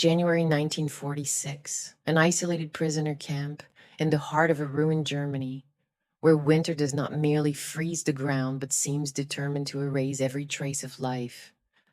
January 1946, an isolated prisoner camp in the heart of a ruined Germany, where winter does not merely freeze the ground but seems determined to erase every trace of life.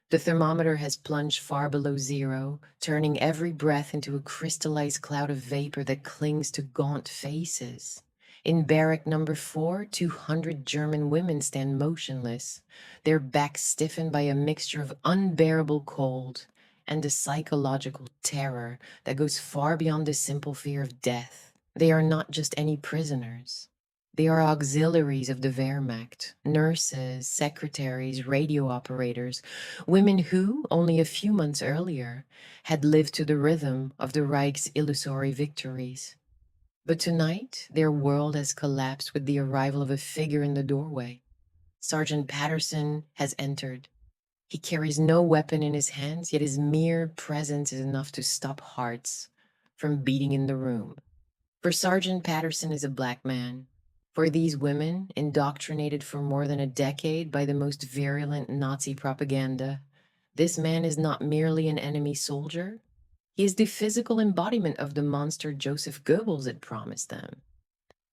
The thermometer has plunged far below zero, turning every breath into a crystallized cloud of vapor that clings to gaunt faces. In barrack number 4, 200 German women stand motionless, their backs stiffened by a mixture of unbearable cold and a psychological terror that goes far beyond the simple fear of death. They are not just any prisoners. They are auxiliaries of the Wehrmacht, nurses, secretaries, radio operators, women who, only a few months earlier, had lived to the rhythm of the Reich's illusory victories. But tonight, their world has collapsed with the arrival of a figure in the doorway. Sergeant Patterson has entered. He carries no weapon in his hands, yet his mere presence is enough to stop hearts from beating in the room. For Sergeant Patterson is a black man. For these women, indoctrinated for more than a decade by the most virulent Nazi propaganda, this man is not merely an enemy soldier. He is the physical embodiment of the monster Joseph Goebbels had promised them.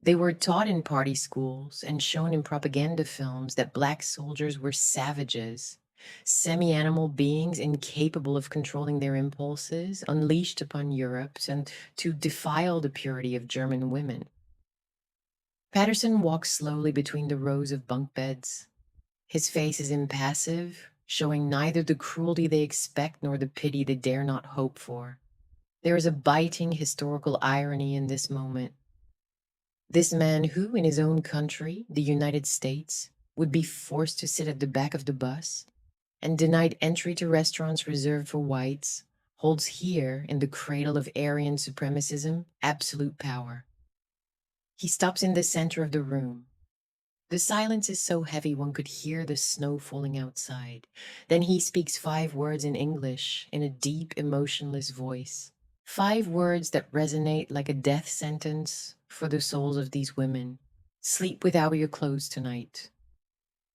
They were taught in party schools and shown in propaganda films that black soldiers were savages, semi-animal beings incapable of controlling their impulses, unleashed upon Europe and to defile the purity of German women. Patterson walks slowly between the rows of bunk beds. His face is impassive, showing neither the cruelty they expect nor the pity they dare not hope for. There is a biting historical irony in this moment. This man who, in his own country, the United States, would be forced to sit at the back of the bus and denied entry to restaurants reserved for whites, holds here, in the cradle of Aryan supremacism, absolute power. He stops in the center of the room. The silence is so heavy one could hear the snow falling outside. Then he speaks 5 words in English in a deep, emotionless voice. 5 words that resonate like a death sentence for the souls of these women. Sleep without your clothes tonight.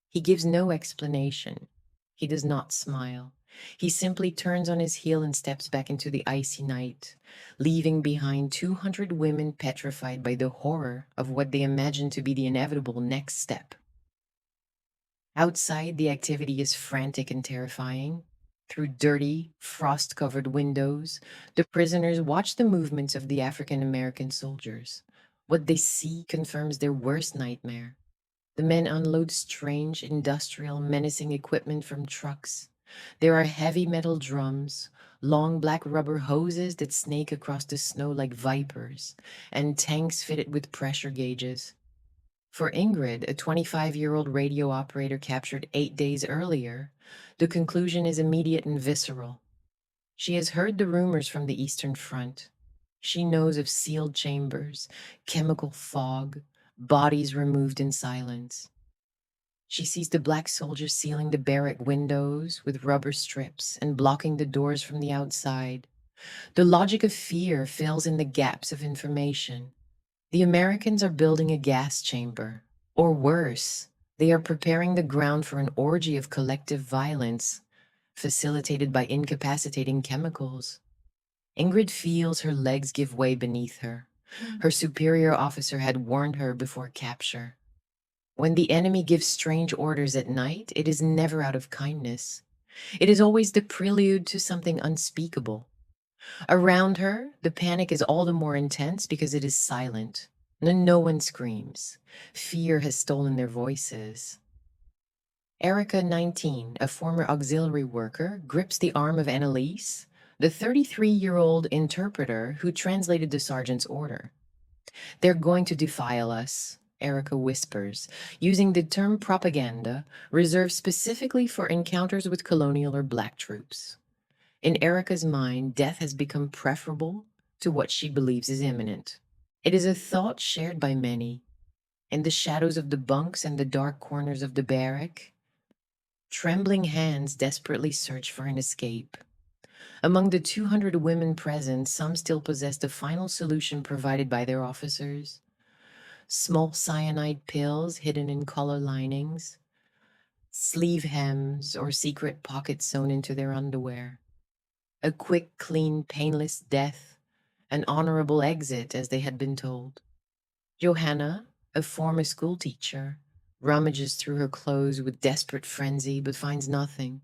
He gives no explanation. He does not smile. He simply turns on his heel and steps back into the icy night, leaving behind 200 women petrified by the horror of what they imagine to be the inevitable next step. Outside, the activity is frantic and terrifying. Through dirty, frost-covered windows, the prisoners watch the movements of the African American soldiers. What they see confirms their worst nightmare. The men unload strange, industrial, menacing equipment from trucks. There are heavy metal drums, long black rubber hoses that snake across the snow like vipers, and tanks fitted with pressure gauges. For Ingrid, a 25-year-old radio operator captured 8 days earlier, the conclusion is immediate and visceral. She has heard the rumors from the Eastern Front. She knows of sealed chambers, chemical fog, bodies removed in silence. She sees the black soldiers sealing the barrack windows with rubber strips and blocking the doors from the outside. The logic of fear fills in the gaps of information. The Americans are building a gas chamber. Or worse, they are preparing the ground for an orgy of collective violence, facilitated by incapacitating chemicals. Ingrid feels her legs give way beneath her. Her superior officer had warned her before capture. When the enemy gives strange orders at night, it is never out of kindness. It is always the prelude to something unspeakable. Around her, the panic is all the more intense because it is silent. No one screams. Fear has stolen their voices. Erica, 19, a former auxiliary worker, grips the arm of Annalise, the 33-year-old interpreter who translated the sergeant's order. "They're going to defile us," Erica whispers, using the term propaganda, reserved specifically for encounters with colonial or black troops. In Erica's mind, death has become preferable to what she believes is imminent. It is a thought shared by many. In the shadows of the bunks and the dark corners of the barrack, trembling hands desperately search for an escape. Among the 200 women present, some still possess the final solution provided by their officers. Small cyanide pills hidden in collar linings, sleeve hems, or secret pockets sewn into their underwear. A quick, clean, painless death, an honorable exit, as they had been told. Johanna, a former schoolteacher, rummages through her clothes with desperate frenzy but finds nothing.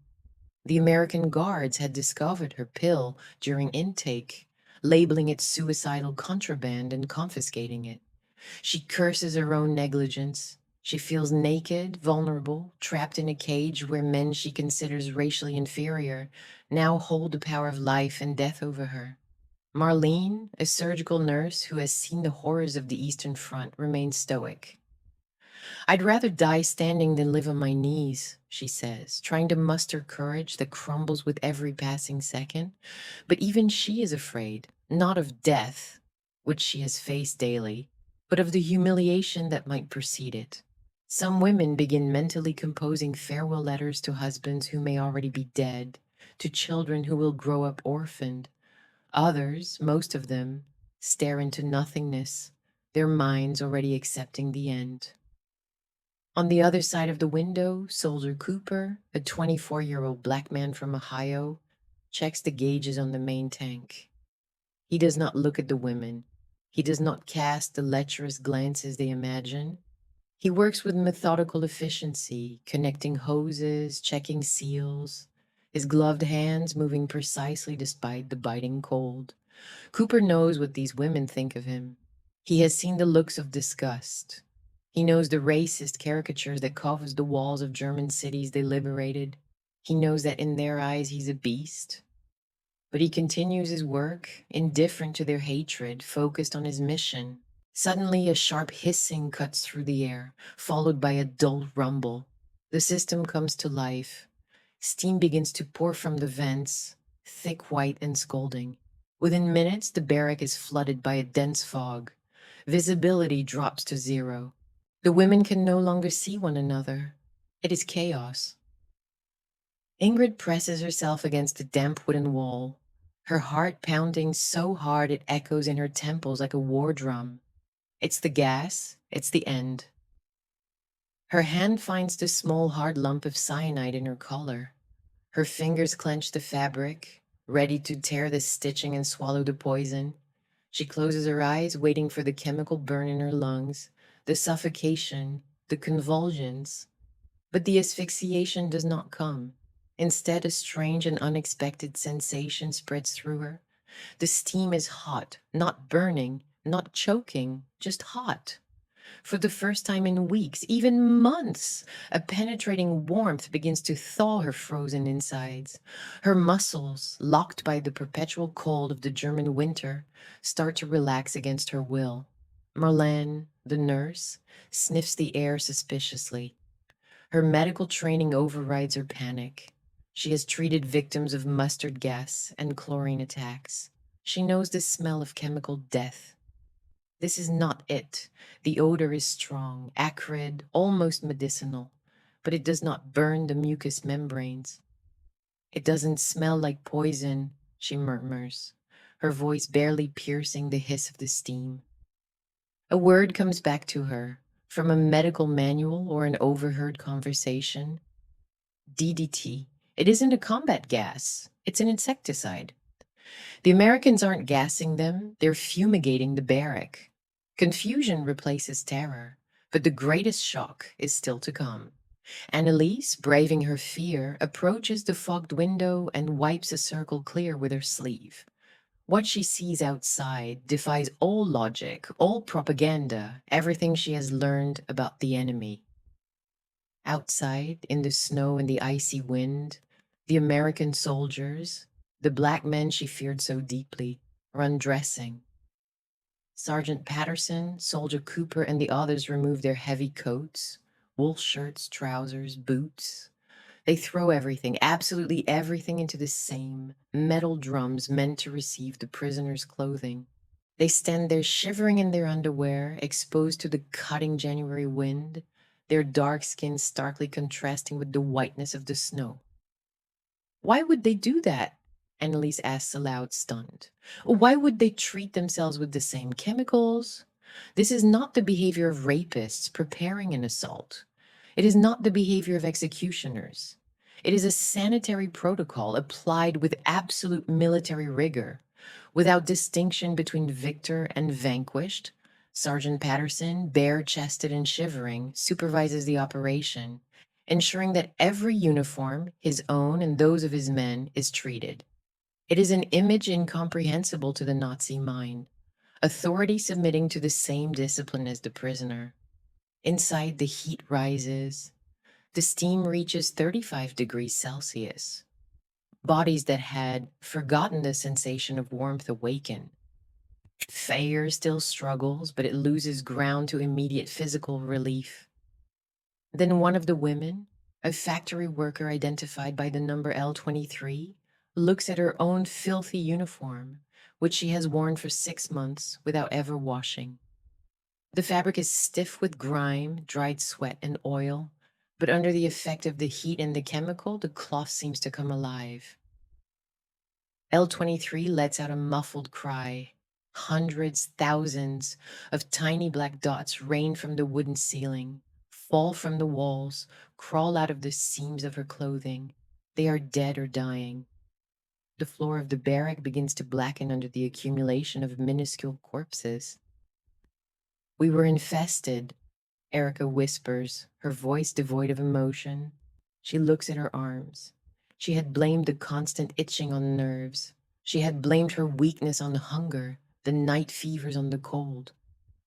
The American guards had discovered her pill during intake, labeling it suicidal contraband and confiscating it. She curses her own negligence. She feels naked, vulnerable, trapped in a cage where men she considers racially inferior now hold the power of life and death over her. Marlene, a surgical nurse who has seen the horrors of the Eastern Front, remains stoic. "I'd rather die standing than live on my knees," she says, trying to muster courage that crumbles with every passing second. But even she is afraid, not of death, which she has faced daily, but of the humiliation that might precede it. Some women begin mentally composing farewell letters to husbands who may already be dead, to children who will grow up orphaned. Others, most of them, stare into nothingness, their minds already accepting the end. On the other side of the window, Soldier Cooper, a 24-year-old black man from Ohio, checks the gauges on the main tank. He does not look at the women. He does not cast the lecherous glances they imagine. He works with methodical efficiency, connecting hoses, checking seals, his gloved hands moving precisely despite the biting cold. Cooper knows what these women think of him. He has seen the looks of disgust. He knows the racist caricatures that covers the walls of German cities they liberated. He knows that in their eyes he's a beast. But he continues his work, indifferent to their hatred, focused on his mission. Suddenly, a sharp hissing cuts through the air, followed by a dull rumble. The system comes to life. Steam begins to pour from the vents, thick, white, and scalding. Within minutes, the barrack is flooded by a dense fog. Visibility drops to zero. The women can no longer see one another. It is chaos. Ingrid presses herself against the damp wooden wall, her heart pounding so hard it echoes in her temples like a war drum. It's the gas, it's the end. Her hand finds the small hard lump of cyanide in her collar. Her fingers clench the fabric, ready to tear the stitching and swallow the poison. She closes her eyes, waiting for the chemical burn in her lungs, the suffocation, the convulsions. But the asphyxiation does not come. Instead, a strange and unexpected sensation spreads through her. The steam is hot, not burning, not choking, just hot. For the first time in weeks, even months, a penetrating warmth begins to thaw her frozen insides. Her muscles, locked by the perpetual cold of the German winter, start to relax against her will. Marlene, the nurse, sniffs the air suspiciously. Her medical training overrides her panic. She has treated victims of mustard gas and chlorine attacks. She knows the smell of chemical death. This is not it. The odor is strong, acrid, almost medicinal, but it does not burn the mucous membranes. "It doesn't smell like poison," she murmurs, her voice barely piercing the hiss of the steam. A word comes back to her, from a medical manual or an overheard conversation. DDT. It isn't a combat gas, it's an insecticide. The Americans aren't gassing them, they're fumigating the barrack. Confusion replaces terror, but the greatest shock is still to come. Annalise, braving her fear, approaches the fogged window and wipes a circle clear with her sleeve. What she sees outside defies all logic, all propaganda, everything she has learned about the enemy. Outside, in the snow and the icy wind, the American soldiers, the black men she feared so deeply, are undressing. Sergeant Patterson, Soldier Cooper, and the others remove their heavy coats, wool shirts, trousers, boots. They throw everything, absolutely everything, into the same metal drums meant to receive the prisoners' clothing. They stand there shivering in their underwear, exposed to the cutting January wind, their dark skins starkly contrasting with the whiteness of the snow. "Why would they do that?" Annalise asks aloud, stunned. "Why would they treat themselves with the same chemicals? This is not the behavior of rapists preparing an assault. It is not the behavior of executioners. It is a sanitary protocol applied with absolute military rigor, without distinction between victor and vanquished. Sergeant Patterson, bare chested and shivering, supervises the operation, ensuring that every uniform, his own and those of his men, is treated. It is an image incomprehensible to the Nazi mind, authority submitting to the same discipline as the prisoner. Inside, the heat rises. The steam reaches 35 degrees Celsius. Bodies that had forgotten the sensation of warmth awaken. Fire still struggles, but it loses ground to immediate physical relief. Then one of the women, a factory worker identified by the number L23, looks at her own filthy uniform, which she has worn for 6 months without ever washing. The fabric is stiff with grime, dried sweat, and oil, but under the effect of the heat and the chemical, the cloth seems to come alive. L23 lets out a muffled cry. Hundreds, thousands of tiny black dots rain from the wooden ceiling, fall from the walls, crawl out of the seams of her clothing. They are dead or dying. The floor of the barrack begins to blacken under the accumulation of minuscule corpses. We were infested, Erica whispers, her voice devoid of emotion. She looks at her arms. She had blamed the constant itching on the nerves. She had blamed her weakness on the hunger, the night fevers on the cold.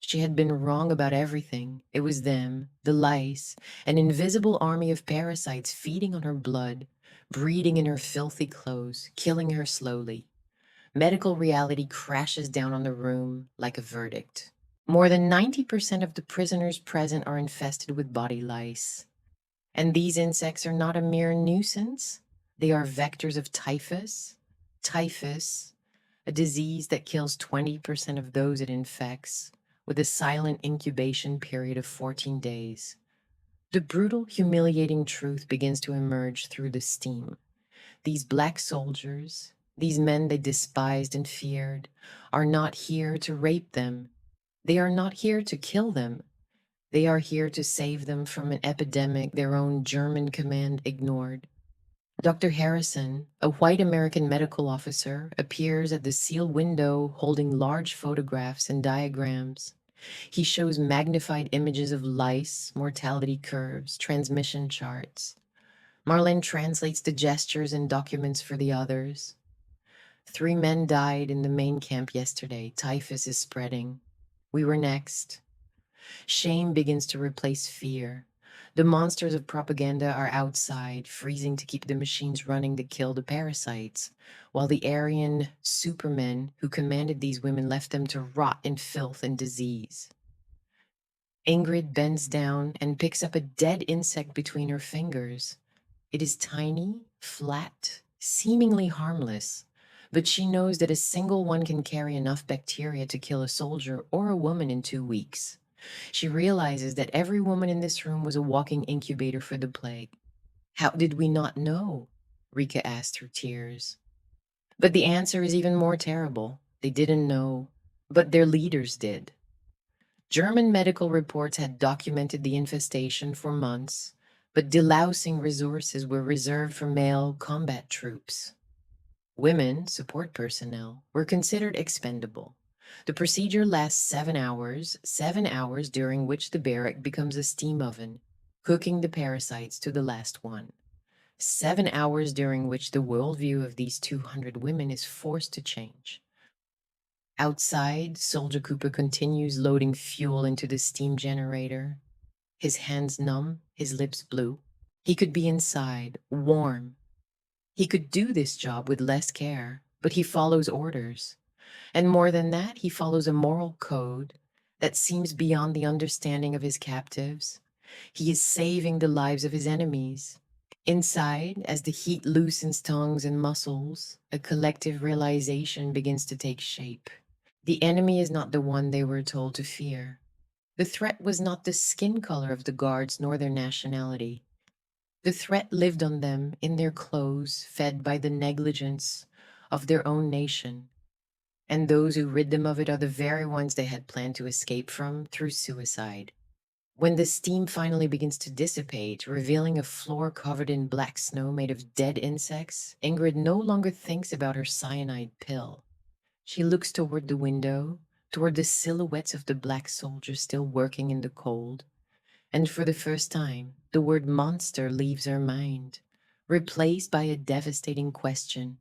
She had been wrong about everything. It was them, the lice, an invisible army of parasites feeding on her blood, breeding in her filthy clothes, killing her slowly. Medical reality crashes down on the room like a verdict. More than 90% of the prisoners present are infested with body lice. And these insects are not a mere nuisance. They are vectors of typhus. Typhus, a disease that kills 20% of those it infects, with a silent incubation period of 14 days. The brutal, humiliating truth begins to emerge through the steam. These black soldiers, these men they despised and feared, are not here to rape them. They are not here to kill them. They are here to save them from an epidemic their own German command ignored. Dr. Harrison, a white American medical officer, appears at the sealed window holding large photographs and diagrams. He shows magnified images of lice, mortality curves, transmission charts. Marlene translates the gestures and documents for the others. 3 men died in the main camp yesterday. Typhus is spreading. We were next. Shame begins to replace fear. The monsters of propaganda are outside, freezing to keep the machines running to kill the parasites, while the Aryan supermen who commanded these women left them to rot in filth and disease. Ingrid bends down and picks up a dead insect between her fingers. It is tiny, flat, seemingly harmless, but she knows that a single one can carry enough bacteria to kill a soldier or a woman in 2 weeks. She realizes that every woman in this room was a walking incubator for the plague. How did we not know? Rika asked through tears. But the answer is even more terrible. They didn't know, but their leaders did. German medical reports had documented the infestation for months, but delousing resources were reserved for male combat troops. Women, support personnel, were considered expendable. The procedure lasts 7 hours during which the barrack becomes a steam oven, cooking the parasites to the last one. 7 hours during which the worldview of these 200 women is forced to change. Outside, Soldier Cooper continues loading fuel into the steam generator. His hands numb, his lips blue. He could be inside, warm. He could do this job with less care, but he follows orders. And more than that, he follows a moral code that seems beyond the understanding of his captives. He is saving the lives of his enemies. Inside, as the heat loosens tongues and muscles, a collective realization begins to take shape. The enemy is not the one they were told to fear. The threat was not the skin color of the guards nor their nationality. The threat lived on them in their clothes, fed by the negligence of their own nation. And those who rid them of it are the very ones they had planned to escape from through suicide. When the steam finally begins to dissipate, revealing a floor covered in black snow made of dead insects, Ingrid no longer thinks about her cyanide pill. She looks toward the window, toward the silhouettes of the black soldiers still working in the cold, and for the first time, the word monster leaves her mind, replaced by a devastating question.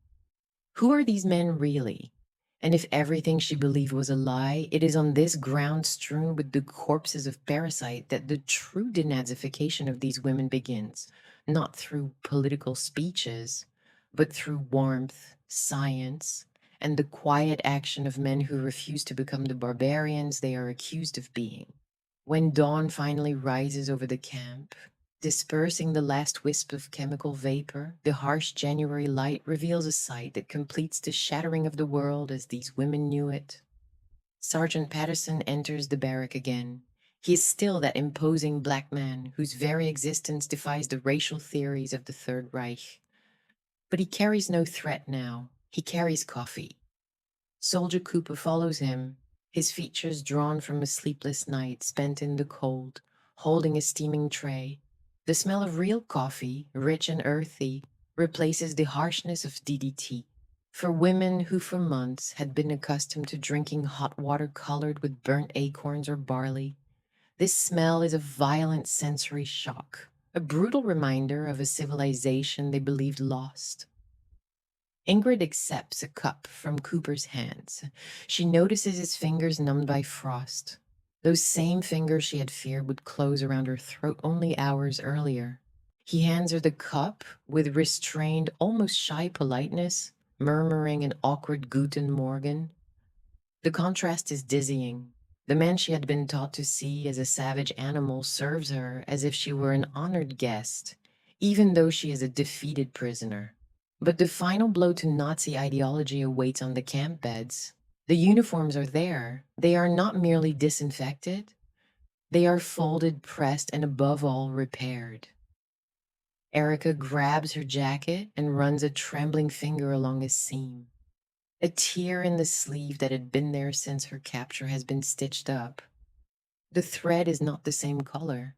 Who are these men really? And if everything she believed was a lie, it is on this ground strewn with the corpses of parasite that the true denazification of these women begins, not through political speeches, but through warmth, science, and the quiet action of men who refuse to become the barbarians they are accused of being. When dawn finally rises over the camp, dispersing the last wisp of chemical vapor, the harsh January light reveals a sight that completes the shattering of the world as these women knew it. Sergeant Patterson enters the barrack again. He is still that imposing black man whose very existence defies the racial theories of the Third Reich. But he carries no threat now. He carries coffee. Soldier Cooper follows him, his features drawn from a sleepless night spent in the cold, holding a steaming tray. The smell of real coffee, rich and earthy, replaces the harshness of DDT. For women who for months had been accustomed to drinking hot water colored with burnt acorns or barley, this smell is a violent sensory shock, a brutal reminder of a civilization they believed lost. Ingrid accepts a cup from Cooper's hands. She notices his fingers numbed by frost. Those same fingers she had feared would close around her throat only hours earlier. He hands her the cup with restrained, almost shy politeness, murmuring an awkward Guten Morgen. The contrast is dizzying. The man she had been taught to see as a savage animal serves her as if she were an honored guest, even though she is a defeated prisoner. But the final blow to Nazi ideology awaits on the camp beds. The uniforms are there. They are not merely disinfected. They are folded, pressed, and above all, repaired. Erica grabs her jacket and runs a trembling finger along a seam. A tear in the sleeve that had been there since her capture has been stitched up. The thread is not the same color.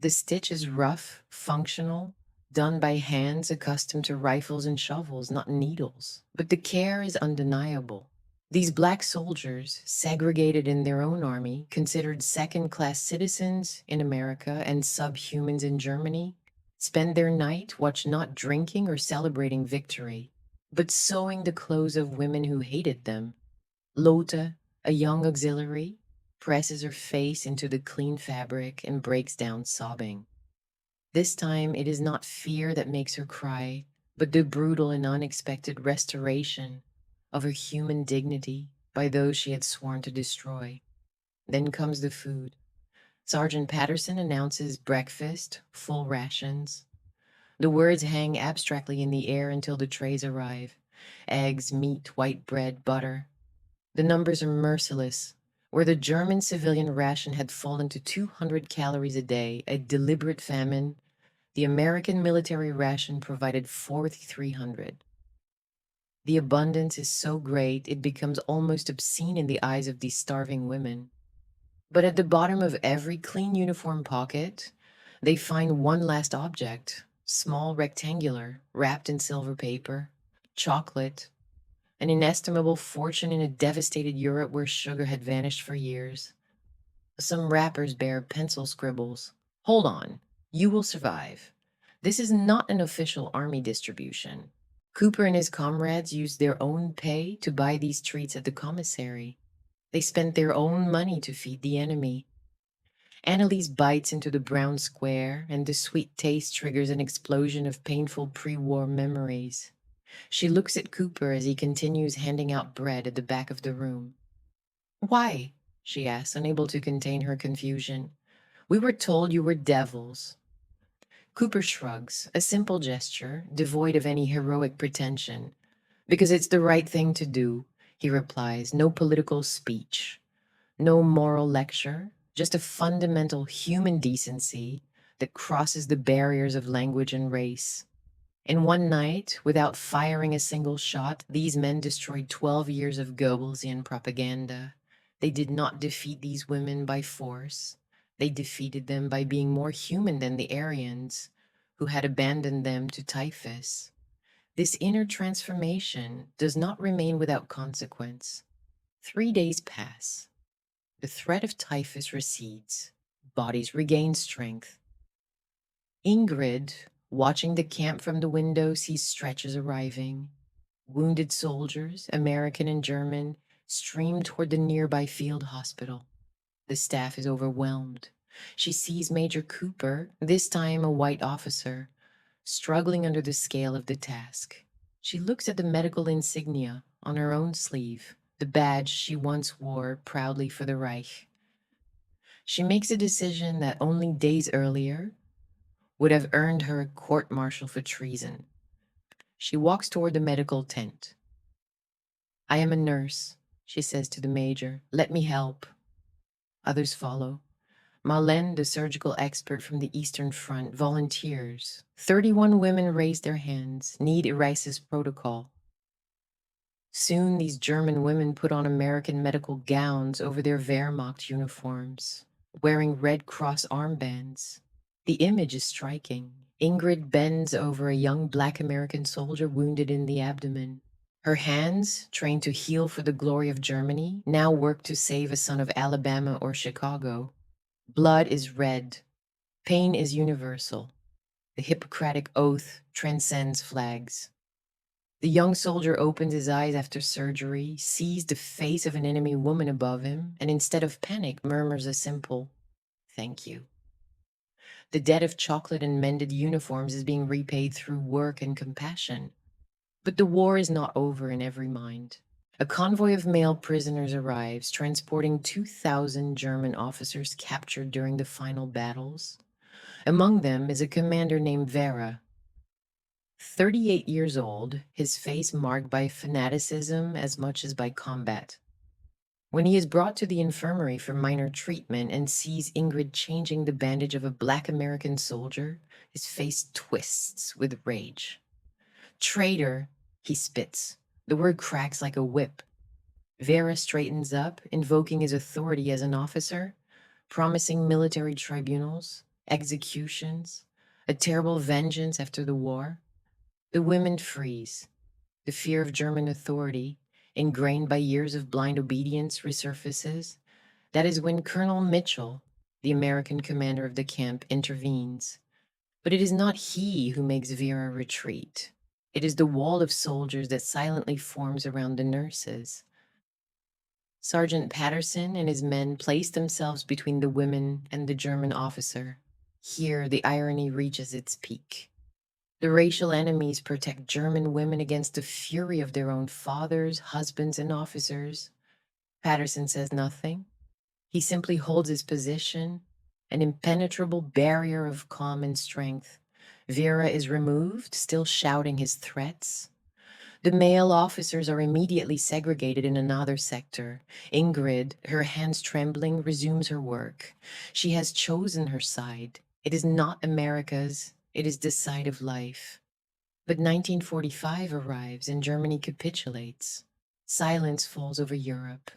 The stitch is rough, functional, done by hands accustomed to rifles and shovels, not needles. But the care is undeniable. These black soldiers, segregated in their own army, considered second-class citizens in America and subhumans in Germany, spend their night watch not drinking or celebrating victory, but sewing the clothes of women who hated them. Lotte, a young auxiliary, presses her face into the clean fabric and breaks down sobbing. This time, it is not fear that makes her cry, but the brutal and unexpected restoration of her human dignity by those she had sworn to destroy. Then comes the food. Sergeant Patterson announces breakfast, full rations. The words hang abstractly in the air until the trays arrive. Eggs, meat, white bread, butter. The numbers are merciless. Where the German civilian ration had fallen to 200 calories a day, a deliberate famine, the American military ration provided 4,300. The abundance is so great it becomes almost obscene in the eyes of these starving women. But at the bottom of every clean uniform pocket, they find one last object, small, rectangular, wrapped in silver paper, chocolate, an inestimable fortune in a devastated Europe where sugar had vanished for years. Some wrappers bear pencil scribbles. Hold on, you will survive. This is not an official army distribution. Cooper and his comrades used their own pay to buy these treats at the commissary. They spent their own money to feed the enemy. Annalise bites into the brown square, and the sweet taste triggers an explosion of painful pre-war memories. She looks at Cooper as he continues handing out bread at the back of the room. "Why?" she asks, unable to contain her confusion. "We were told you were devils." Cooper shrugs, a simple gesture, devoid of any heroic pretension. "Because it's the right thing to do," he replies. "No political speech, no moral lecture, just a fundamental human decency that crosses the barriers of language and race." In one night, without firing a single shot, these men destroyed 12 years of Goebbelsian propaganda. They did not defeat these women by force. They defeated them by being more human than the Aryans, who had abandoned them to typhus. This inner transformation does not remain without consequence. 3 days pass. The threat of typhus recedes. Bodies regain strength. Ingrid, watching the camp from the window, sees stretchers arriving. Wounded soldiers, American and German, stream toward the nearby field hospital. The staff is overwhelmed. She sees Major Cooper, this time a white officer, struggling under the scale of the task. She looks at the medical insignia on her own sleeve, the badge she once wore proudly for the Reich. She makes a decision that only days earlier would have earned her a court-martial for treason. She walks toward the medical tent. "I am a nurse," she says to the major. "Let me help." Others follow. Marlene, the surgical expert from the Eastern Front, volunteers. 31 women raise their hands, need Erice's protocol. Soon these German women put on American medical gowns over their Wehrmacht uniforms, wearing Red Cross armbands. The image is striking. Ingrid bends over a young Black American soldier wounded in the abdomen. Her hands, trained to heal for the glory of Germany, now work to save a son of Alabama or Chicago. Blood is red. Pain is universal. The Hippocratic oath transcends flags. The young soldier opens his eyes after surgery, sees the face of an enemy woman above him, and instead of panic, murmurs a simple, "Thank you." The debt of chocolate and mended uniforms is being repaid through work and compassion. But the war is not over in every mind. A convoy of male prisoners arrives, transporting 2,000 German officers captured during the final battles. Among them is a commander named Vera. 38 years old, his face marked by fanaticism as much as by combat. When he is brought to the infirmary for minor treatment and sees Ingrid changing the bandage of a Black American soldier, his face twists with rage. "Traitor," he spits. The word cracks like a whip. Vera straightens up, invoking his authority as an officer, promising military tribunals, executions, a terrible vengeance after the war. The women freeze. The fear of German authority, ingrained by years of blind obedience, resurfaces. That is when Colonel Mitchell, the American commander of the camp, intervenes. But it is not he who makes Vera retreat. It is the wall of soldiers that silently forms around the nurses. Sergeant Patterson and his men place themselves between the women and the German officer. Here, the irony reaches its peak. The racial enemies protect German women against the fury of their own fathers, husbands, and officers. Patterson says nothing. He simply holds his position, an impenetrable barrier of calm and strength. Vera is removed, still shouting his threats. The male officers are immediately segregated in another sector. Ingrid, her hands trembling, resumes her work. She has chosen her side. It is not America's, it is the side of life. But 1945 arrives and Germany capitulates. Silence falls over Europe.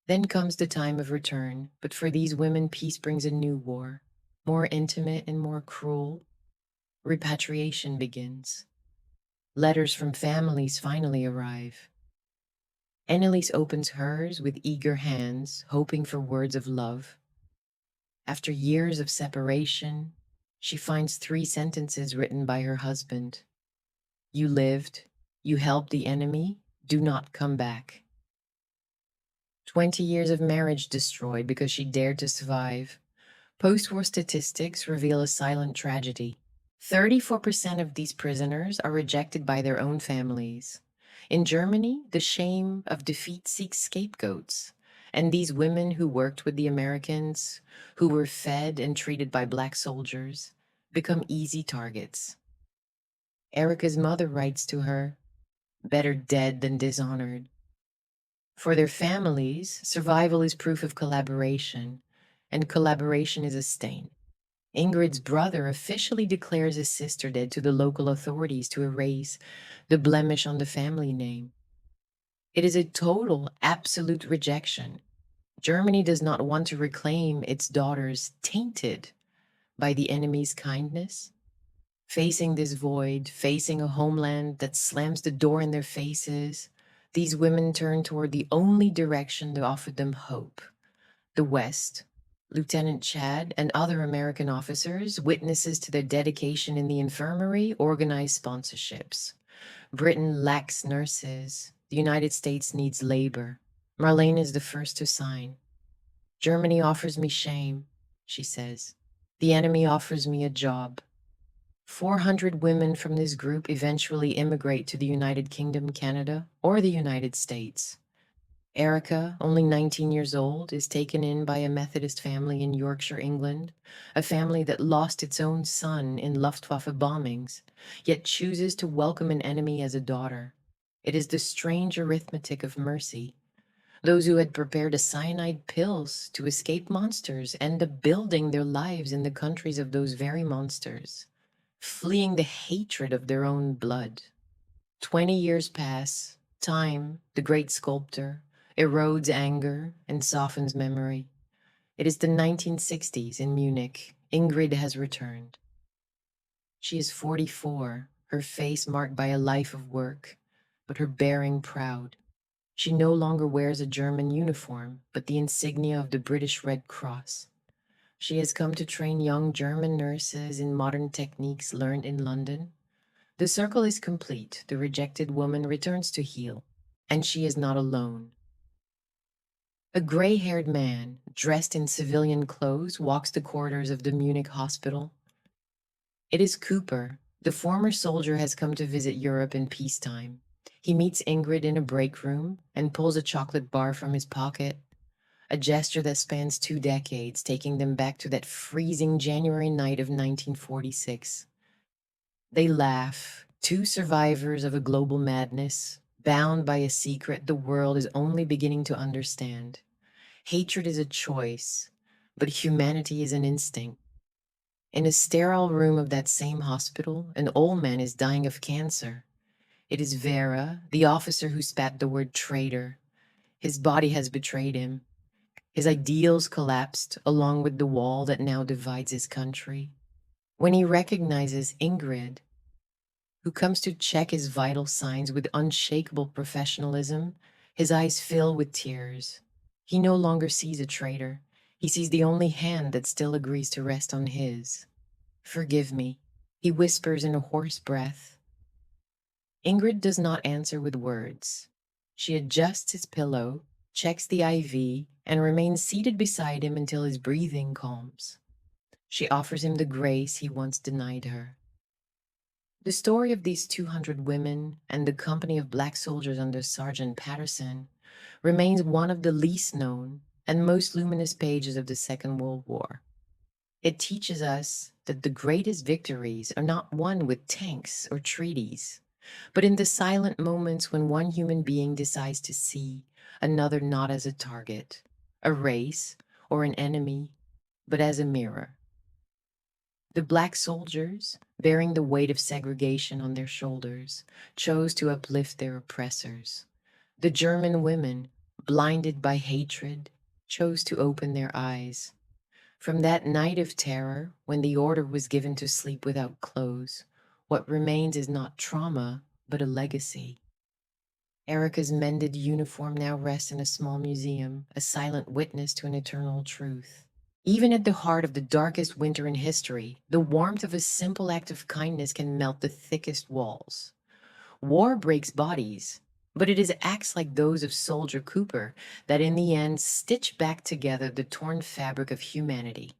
Then comes the time of return, but for these women, peace brings a new war, more intimate and more cruel. Repatriation begins. Letters from families finally arrive. Anneliese opens hers with eager hands, hoping for words of love. After years of separation, she finds 3 sentences written by her husband. "You lived, you helped the enemy, do not come back." 20 years of marriage destroyed because she dared to survive. Post-war statistics reveal a silent tragedy. 34% of these prisoners are rejected by their own families. In Germany, the shame of defeat seeks scapegoats, and these women who worked with the Americans, who were fed and treated by Black soldiers, become easy targets. Erica's mother writes to her, "Better dead than dishonored." For their families, survival is proof of collaboration, and collaboration is a stain. Ingrid's brother officially declares his sister dead to the local authorities to erase the blemish on the family name. It is a total, absolute rejection. Germany does not want to reclaim its daughters tainted by the enemy's kindness. Facing this void, facing a homeland that slams the door in their faces, these women turn toward the only direction that offered them hope: the West. Lieutenant Chad and other American officers, witnesses to their dedication in the infirmary, organize sponsorships. Britain lacks nurses. The United States needs labor. Marlene is the first to sign. Germany offers me shame, she says. The enemy offers me a job. 400 women from this group eventually immigrate to the United Kingdom, Canada, or the United States. Erica, only 19 years old, is taken in by a Methodist family in Yorkshire, England, a family that lost its own son in Luftwaffe bombings, yet chooses to welcome an enemy as a daughter. It is the strange arithmetic of mercy. Those who had prepared a cyanide pills to escape monsters end up building their lives in the countries of those very monsters, fleeing the hatred of their own blood. 20 years pass. Time, the great sculptor, erodes anger and softens memory. It is the 1960s in Munich. Ingrid has returned. She is 44, her face marked by a life of work, but her bearing proud. She no longer wears a German uniform, but the insignia of the British Red Cross. She has come to train young German nurses in modern techniques learned in London. The circle is complete. The rejected woman returns to heal, and she is not alone. A gray-haired man, dressed in civilian clothes, walks the corridors of the Munich hospital. It is Cooper. The former soldier has come to visit Europe in peacetime. He meets Ingrid in a break room and pulls a chocolate bar from his pocket, a gesture that spans 2 decades, taking them back to that freezing January night of 1946. They laugh, two survivors of a global madness, bound by a secret the world is only beginning to understand. Hatred is a choice, but humanity is an instinct. In a sterile room of that same hospital, an old man is dying of cancer. It is Vera, the officer who spat the word traitor. His body has betrayed him. His ideals collapsed along with the wall that now divides his country. When he recognizes Ingrid, who comes to check his vital signs with unshakable professionalism, his eyes fill with tears. He no longer sees a traitor. He sees the only hand that still agrees to rest on his. "Forgive me," he whispers in a hoarse breath. Ingrid does not answer with words. She adjusts his pillow, checks the IV, and remains seated beside him until his breathing calms. She offers him the grace he once denied her. The story of these 200 women and the company of black soldiers under Sergeant Patterson remains one of the least known and most luminous pages of the Second World War. It teaches us that the greatest victories are not won with tanks or treaties, but in the silent moments when one human being decides to see another not as a target, a race, or an enemy, but as a mirror. The black soldiers, bearing the weight of segregation on their shoulders, chose to uplift their oppressors. The German women, blinded by hatred, chose to open their eyes. From that night of terror, when the order was given to sleep without clothes, what remains is not trauma, but a legacy. Erica's mended uniform now rests in a small museum, a silent witness to an eternal truth. Even at the heart of the darkest winter in history, the warmth of a simple act of kindness can melt the thickest walls. War breaks bodies, but it is acts like those of Soldier Cooper that in the end stitch back together the torn fabric of humanity.